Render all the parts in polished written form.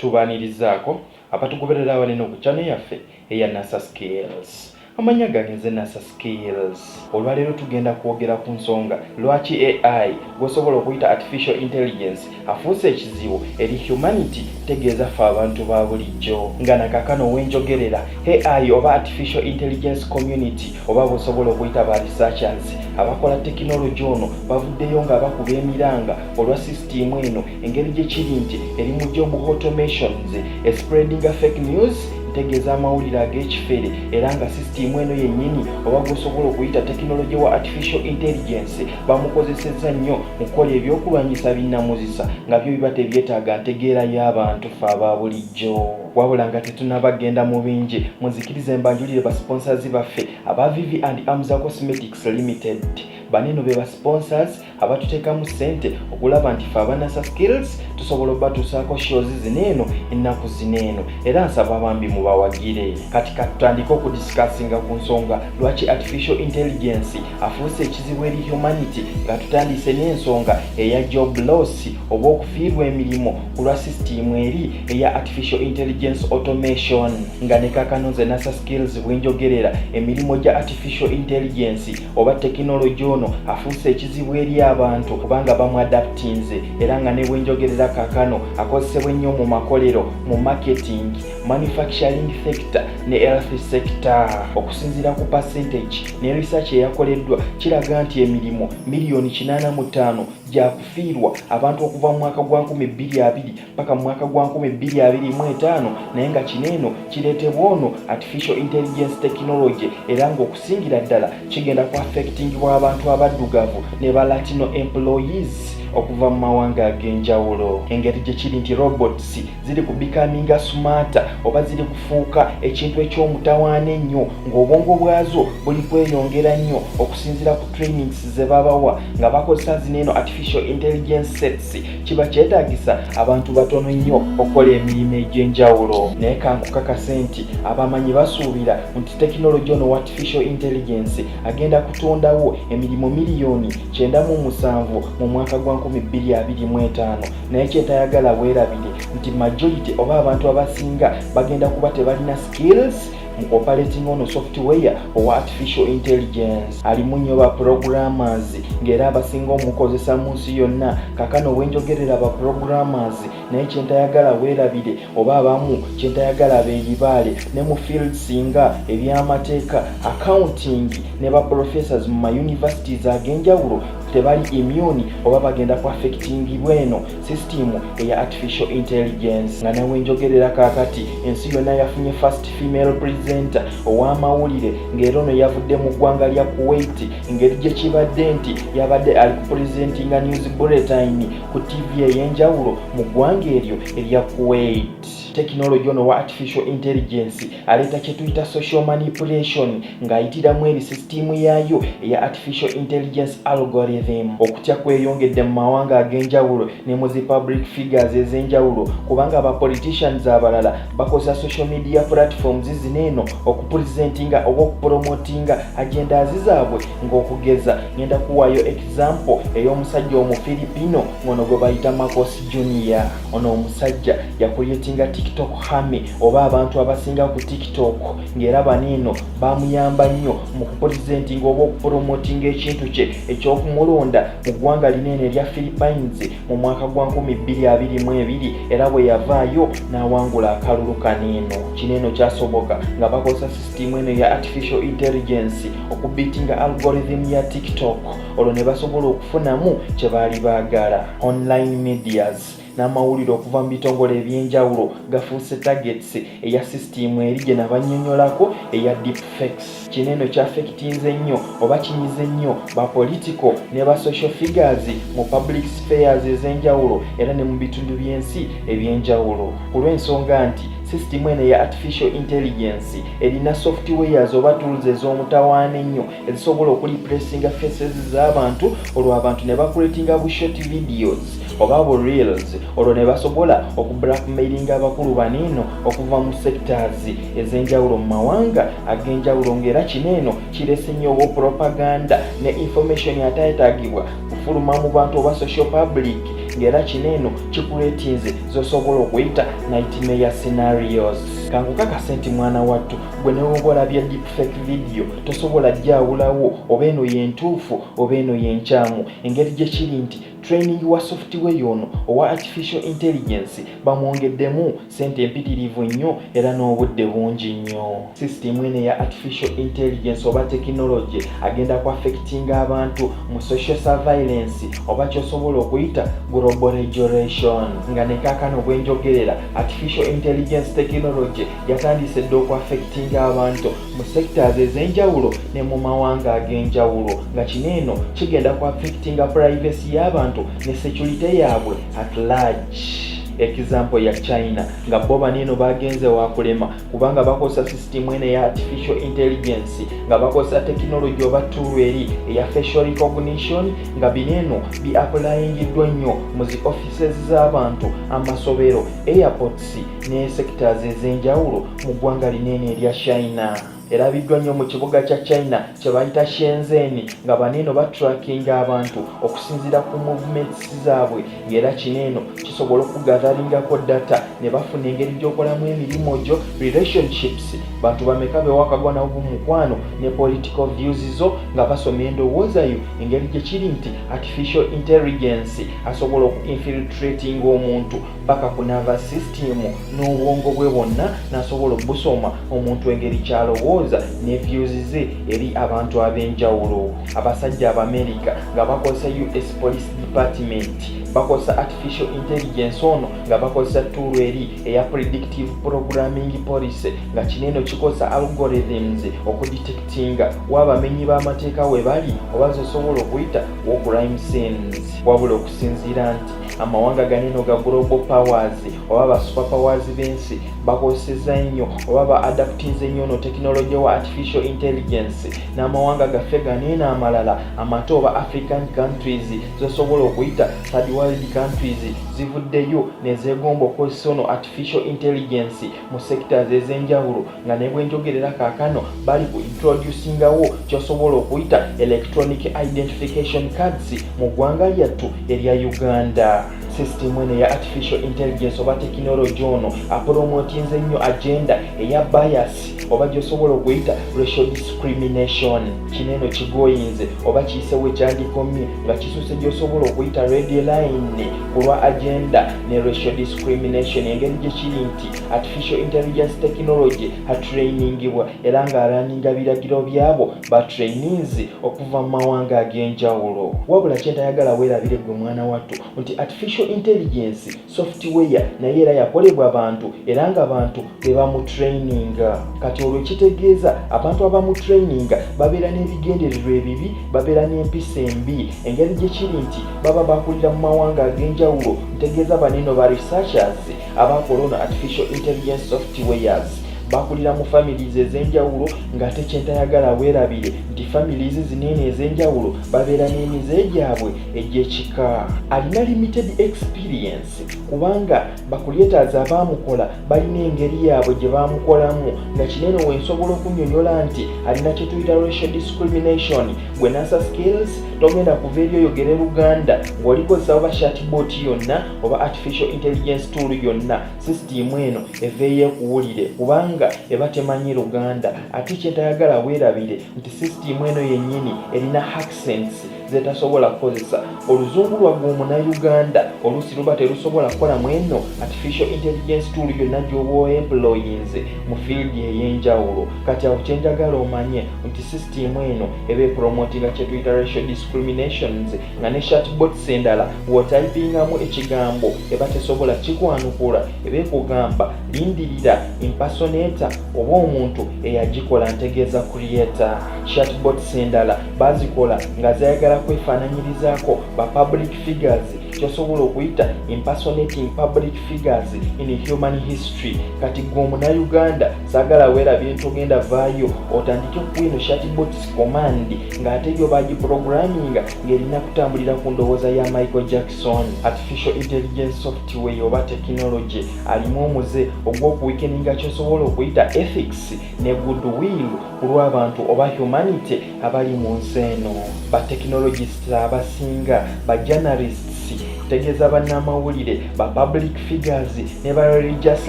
tubanirizaako abatugoberera awanene ku channel yaffe eya NASA Skills. Amanya gange nze NASA Skills. Olwaleero tugenda kwogera ku nsonga lwaki AI gwosobola okuyita artificial intelligence afuuse ekizibu eri humanity tegeeza ffe abantu ba bulijjo. Nga nakakano wenjogerera AI oba artificial intelligence community oba bwosobola okuyita ba researchers abakola tekinologi ono bavuddeyo nga bakuba emiranga olwa system eno engeri gye kiri nti eri mu job automations spreading fake news tegeeza amawulire ag'ekifere era nga system eno yennyini oba gwosobola okuyita tekinologi wa artificial intelligence bamukozesezza nnyo mu kukola ebyokulwanyisa binnamuzisa nga byo biba tebyetaaga ntegeera y'abantu ffe aba bulijjo. Wabula nga tetunnabagenda mu bingi muzikirize mbanjulire ba sponsors baffe aba Vivi and Hamuza Cosmetics Limited. Baneno be ba sponsors abatuteekamu ssente okulaba nti ffe aba NASA Skills tusobola obatuusaako shows zineeno ennaku zineeno era nsaba bambi mubawagire. Kati katutandike okudiscussinga ku nsonga lwaki artificial intelligence afuuse ekizibu eri humanity nga tutandise n'ensonga eya job loss oba okufiirwa emirimu ku lwa system eri eya artificial intelligence automation. Nga ne kakano nze NASA Skills bwenjogerera emirimu gya artificial intelligence oba tekinologi ono afuuse ekizibu eri abantu kubanga bamuadaptinze era nga ne bwenjogerera kakano akozesebwa ennyo mu makolero mu marketing, manufacturing sector ne health sector. Okusinziira ku percentage ne research eyakoleddwa kiraga nti emirimu miliyoni 85 gyakufiirwa abantu okuva mu mwaka gwa 2020 paka mu mwaka gwa 2025 naye nga kineeno kireetebwa ono artificial intelligence technology era ng'okusingira ddala kigenda ku affecting abantu abaddugavu ne ba Latino employees okuva mu mawanga ag'enjawulo. Engeri gye kiri nti robots ziri ku becoming smarter oba ziri kufuuka ekintu eky'omutawaana ennyo ng'obwongo bwazo buli kweyongera nnyo okusinziira ku trainings ze babawa nga bakozesa zineeno artificial intelligence sets. Kiba kyetaagisa abantu batono nnyo okukola emirimu egy'enjawulo. Naye kankukakase nti abamanyi basuubira nti tekinologi ono wa artificial intelligence agenda kutondawo emirimu miliyoni 97 mu mwaka gwa 2025 naye kyetayagala weerabire nti majority oba abantu abasinga bagenda kuba tebalina skills mu operating ono software owa artificial intelligence. Alimu nnyo ba programmers ng'era abasinga omukozesa mu nsi yonna. Kakano wenjogerera ba programmers naye kyentayagala weerabire oba abamu kyentayagala beeribaale ne mu fields nga ebyamateeka, accounting ne ba professors mu universities ag'enjawulo tebali immune oba bagenda ku affecting bweno system eya artificial intelligence. Nga nawe njogerera kakati ensi yonna yafunye first female presenter ow'amawulire ng'era ono yavudde mu ggwanga lya Kuwait ngeri gye kibadde nti yabadde ali ku presentinga news bulletin ku TV ey'enjawulo mu ggwanga eryo erya Kuwait. Technology ono wa artificial intelligence aleeta kye tuyita social manipulation ng'ayitiramu eri system yaayo eya artificial intelligence algorithm. Okutya kweyongedde mu mawanga ag'enjawulo ne mu zi public figures ez'enjawulo kubanga aba politicians abalala bakozesa social media platforms zineeno okupresentinga oba okupromotinga agendas zaabwe ng'okugeza ngenda kuwaayo example ey'omusajja omufilipino ngono gwe bayita Marcos Jr. Ono omusajja yakuyetinga TikTok hami oba abantu abasinga ku TikTok ng'era baniino bamuyamba nnyo mu kupresentinga oba okupromotinga ekintu kye ekyokumulonda mu ggwanga linene erya Philippines mu mwaka gwa 2022 era bwe yavaayo n'awangula akalulu kaniino. Kineeno kyasoboka nga bakozesa system eno ya artificial intelligence okubitinga algorithm ya TikTok olwo ne basobola okufunamu kye baali baagala. Online medias n'amawulire okuva mu bitongole ebyenjawulo gafuuse targets eya system eri gye nabannyonnyolako eya deepfakes. Kineeno kyaffectinze nnyo oba kinyize nnyo ba political ne ba social figures mu public spheres ez'enjawulo era ne mu bitundu by'ensi ebyenjawulo ku lw'ensonga nti system eno ya artificial intelligence erina softwares oba tools ez'omutawaana ennyo ezisobola okureplacinga faces z'abantu olwo abantu ne bakuletinga bu short videos oba bu reels olwo ne basobola okublackmailinga abakulu baniino okuva mu sectors ez'enjawulo mu mawanga ag'enjawulo ng'era kineeno kirese nnyo oba propaganda ne information ataetaagibwa kufuluma mu bantu oba social public ng'era kino eno kikuleetinze z'osobola okuyita nightmare scenarios. Kankukakase nti mwana wattu gwe ne woba olabye deepfake video tosobola gyawulawo oba eno yentuufu oba eno yenkyamu. Engeri gye kiri nti training wa software ono owa artificial intelligence bamwongeddemu sente empitirivu nnyo era n'obudde bungi nnyo. System eno ya artificial intelligence oba technology agenda ku affectinga abantu mu social surveillance oba kyosobola okuyita global regulation. Nga ne kaakano bwe njogerera artificial intelligence technology yatandise dda oku affectinga abantu mu sectors ez'enjawulo ne mu mawanga ag'enjawulo. Nga kino eno kigenda ku affectinga privacy y'abantu ne security yaabwe at large. Example ya China nga bo banino bagenze wakulema kubanga bakosa system ene ya artificial intelligence nga bakosa technology oba tool eri ya facial recognition nga bineno bi applyingidwa nnyo mu zi offices z'abantu, amasobero, airports ne sectors ez'enjawulo mu ggwanga linene erya China. Erabiddwa nnyo mu kibuga kya China kye bayita Shenzhen nga baneno batrackinga abantu okusinziira ku movements zaabwe ng'era kino eno kisobola okugatharingako data ne bafuna engeri gy'okolamu emirimu gyo relationships, bantu bameka bewakagwa nabo mukwano ne political views zo nga basoma endowooza yo. Engeri gye kiri nti artificial intelligence asobola oku-infiltrating omuntu paka ku nervous system n'obwongo bwe bwonna n'asobola obusoma omuntu engeri kyalowooza ne views ze eri abantu ab'enjawulo. Abasajja Abamerika nga bakozesa US Police Department bakozesa artificial intelligence ono nga bakozesa tool eri eya predictive programming policy nga kineno kikosa algorithms okudetectinga wabamenyi b'amateeka we bali oba zosobola okuyita war crime scenes. Wabula okusinziira nti amawanga ganeno ga global powers oba ba super powers b'ensi bakozeseza nnyo oba ba adaptinze nnyo no technology wa artificial intelligence n'amawanga gaffe ganeno amalala amato oba African countries zosobola okuyita third world countries zivuddeyo nezegomba okukozesa ono artificial intelligence mu sectors ez'enjawulo nga ne bwenjogerera kaakano bali ku introducingawo kyosobola okuyita electronic identification cards mu ggwanga lyattu erya Uganda. System eno ya artificial intelligence oba technology ono apromotinze nnyo agenda eya bias oba gyosobola okuyita racial discrimination. Kineno kigoyinze oba kiyisewo ekyandikomye nga kisuse gyosobola okuyita red line kulwa agenda ne racial discrimination. Engeri gye kiri nti artificial intelligence technology atrainingibwa era nga alaninga biragiro byabo ba trainees okuva mu mawanga ag'enjawulo. Wabula kyentayagala weerabire gwe mwana wattu nti artificial intelligence software naye era yakolebwa abantu era nga abantu be bamutraininga. Kati olwo kitegeeza abantu abamutraininga babeera n'ebigendererwa ebibi, babeera n'empisa embi. Engeri gye kiri nti baba bakulira mu mawanga ag'enjawulo, ntegeeza baneno ba researchers abakola ono artificial intelligence softwares bakulira mu families ez'enjawulo ng'ate kyentayagala weerabire nti families zinene ez'enjawulo babeera n'emize gyabwe egy'ekika. Alina limited experience kubanga bakuleetaazi abaamukola balina engeri yaabwe gye baamukolamu nga kinene wensobola okunnyonnyola nti alina kye tuyita racial discrimination. Gwe nasa skills togenda kuva eri oyogere Luganda ng'olikozesa oba chatbot yonna oba artificial intelligence tool yonna, system eno eveeyo ekuwulire kubanga eba temanyi Luganda. Ate kyentayagala weerabire nti system eno yennyini erina accents zetasobola kukozesa. Oluzungu lwagwe Omunnayuganda oluusi luba terusobola kukola mu eno artificial intelligence tool yonna gy'oba employinze mu field ey'enjawulo. Kati awo kyenjagala omanye nti system eno eba epromotinga kye tuyita racial discriminations nga ne chatbots endala w'otypingamu ekigambo eba tesobola kikwanukula, eba ekugamba lindirira impersonator oba omuntu eyagikola ntegeeza creator. Chatbots endala bazikola nga zayagala kwefaananyirizaako ba public figures, kyosobola okuyita impersonating public figures in human history. Kati gwe Omunnayuganda saagala weerabye ntogenda vaayo otandike okwino chatbots command ng'ate yo bagiprogramminga ng'erina kutambulira ku ndowooza ya Michael Jackson. Artificial intelligence software oba technology alimu omuze ogw'okuwekeninga kyosobola okuyita ethics ne goodwill ku lw'abantu oba humanity abali mu nsi eno. Ba technologists abasinga, ba journalists tegeza bannamawulire ba public figures ne ba religious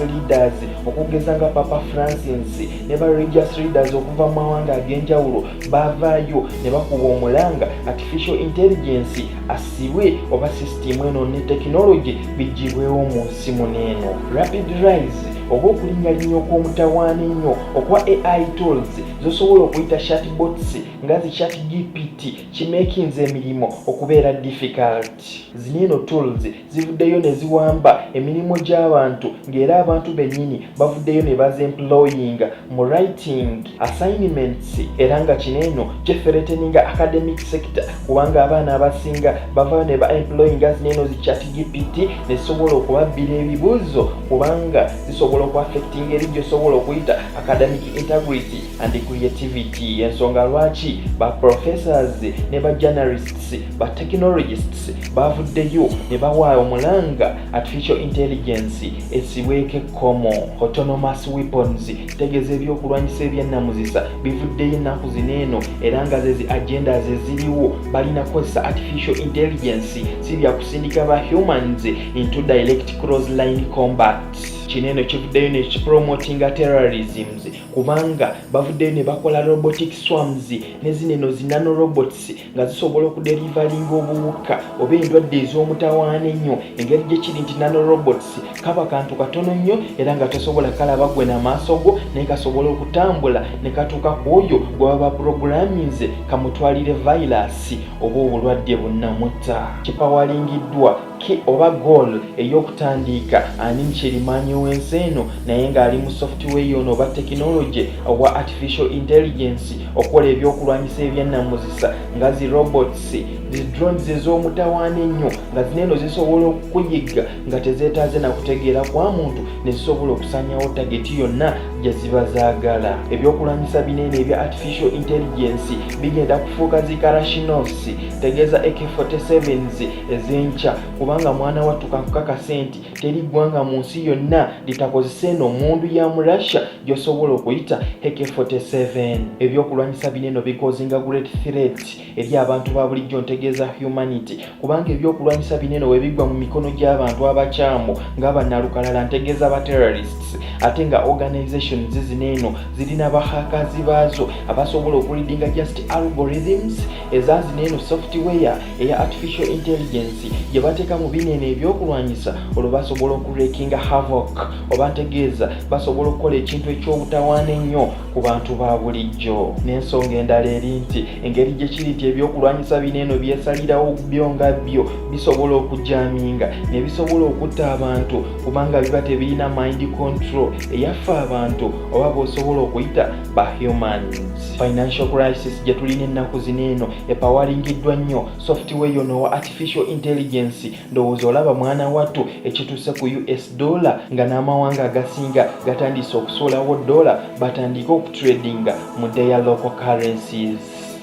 leaders okugeza nga Papa Francis ne ba religious leaders okuva mu mawanga ag'enjawulo bavaayo ne bakuba omulanga artificial intelligence asibwe oba system eno ne technology bijjibwewo mu nsi muneeno. Rapid rise oba okulinnyalinya okw'omutawaana ennyo okwa AI tools zosobola okuyita chatbots nga zi ChatGPT kimekinze emirimu okubeera difficult. Zino tools zivuddeyo ne ziwamba emirimu gy'abantu ng'era abantu bennyini bavuddeyo ne bazemployinga mu writing assignments era nga kino eno kyefereteninga academic sector kubanga abaana abasinga bavayo ne ba-employinga zino zi ChatGPT ne zisobola okubabbira ebibuuzo kubanga zisobola okuaffecting eri gy'osobola okuyita academic integrity and creativity. Ensonga lwaki ba professors ne ba journalists ba technologists bavuddeyo ne bawaayo omulanga artificial intelligence esibweko ekkomo. Autonomous weapons tegeza ebyokulwanyisa ebyennamuzisa bivuddeyo ennaku zineeno era nga zezi agendas eziriwo balina kukozesa artificial intelligence si bya kusindika ba humans into direct cross line combat. Kineno kivuddeyo ne kipromotinga terrorisms kubanga bavuddeyo ne bakola robotic swarms ne zineno zinano robots nga zisobola okuderivalinga obuwuka oba endwadde ez'omutawaana ennyo engeri gye kiri nti nano robots kaba kantu katono nnyo era nga tosobola kalaba gwe n'amaaso go naye kasobola okutambula ne katuuka ku oyo gwe baba programmings kamutwalire virus oba obulwadde bunnamutta. Kipawalingiddwa oba goal ey'okutandika ani nkyerimanyi w'ensi eno naye ng'ali mu software yono oba technology owa artificial intelligence okukola ebyokulwanyisa ebyennamuzisa nga zi robots zi drones ez'omutawaana ennyo nga zineno zisobola okukuyiga nga tezeetaaze na kutegeera kwa muntu ne zisobola okusanyawo tageti yonna gye ziba zaagala. Ebyokulwanyisa binene ebya artificial intelligence bigenda kufuuka zi Kalashnikovs tegeeza AK-47s ez'enkya kubanga mwana wattu kakukakasa nti teri ggwanga mu nsi yonna litakozesa eno mundu ya mu Russia gy'osobola okuyita AK-47. Ebyokulwanyisa bineno bikozinga great threat eri abantu ba bulijjo ntegeeza humanity kubanga ebyokulwanyisa bineno we bigwa mu mikono gy'abantu abakyamu ng'abannalukalala ntegeeza ba terrorists ate nga organizations zineno zirina bahakazi baazo abasobola okureadinga just algorithms eza zineno software eya artificial intelligence gye bateeka mu binene ebyokulwanyisa olwo basobola okurekinga havoc oba ntegeeza basobola okukola ekintu eky'obutawaana ennyo ku bantu ba bulijjo. N'ensonga endala eri nti engeri gye kiri nti ebyokulwanyisa bineno byesalirawo byo nga byo bisobola okujaminga ne bisobola okutta abantu kubanga biba tebirina mind control eyaffe abantu oba b'osobola okuyita ba humans. Financial crisis gye tulina ennaku zineeno epawalingiddwa nnyo software yono wa artificial intelligence ndowooza olaba mwana wattu ekituuse ku US dollar nga n'amawanga agasinga gatandise okusuulawo dollar batandike okutradinga mu their local currencies.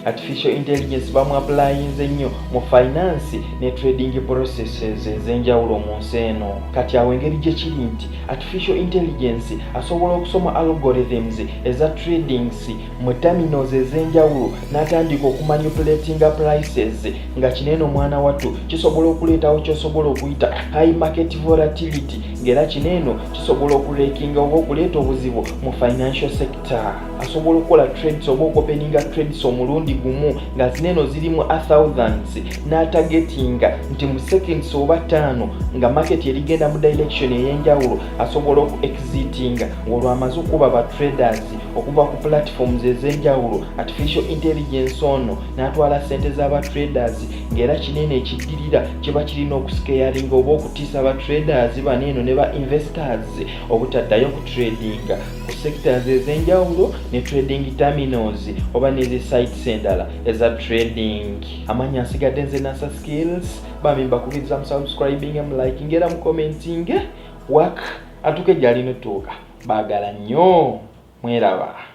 Artificial intelligence bamu applyinze nnyo mu finance ne trading processes ez'enjawulo mu nsi eno. Kati awo engeri gye kiri nti artificial intelligence asobola okusoma algorithms eza tradings mu terminals ez'enjawulo n'atandika okumanipulatinga prices nga kineno mwana wattu kisobola okuleetawo ky'osobola okuyita high market volatility ng'era kineno kisobola okurekinga oba okuleeta obuzibu mu financial sector. Asobola okukola trades oba okuopeninga trades omulundi gumu nga zineno zirimu thousands n'atagetinga nti mu seconds oba 5 nga market erigenda mu direction ey'enjawulo asobola oku exitinga ng'olwo amaze okuba ba traders okuva ku platforms ez'enjawulo. Artificial intelligence ono n'atwala ssente z'aba traders ng'era kinene ekiddirira kiba kirina okuscaringa oba okutiisa aba traders baneeno ne ba investors obutaddayo ku tradinga ku sectors ez'enjawulo ne trading terminals oba n'ezi sites endala eza trading. Amanya nsigadde nze Nasa Skills bami mbakubiriza mu subscribing mu liking era mu commenting work atuke gy'alina tuuka baagala nnyo mweraba.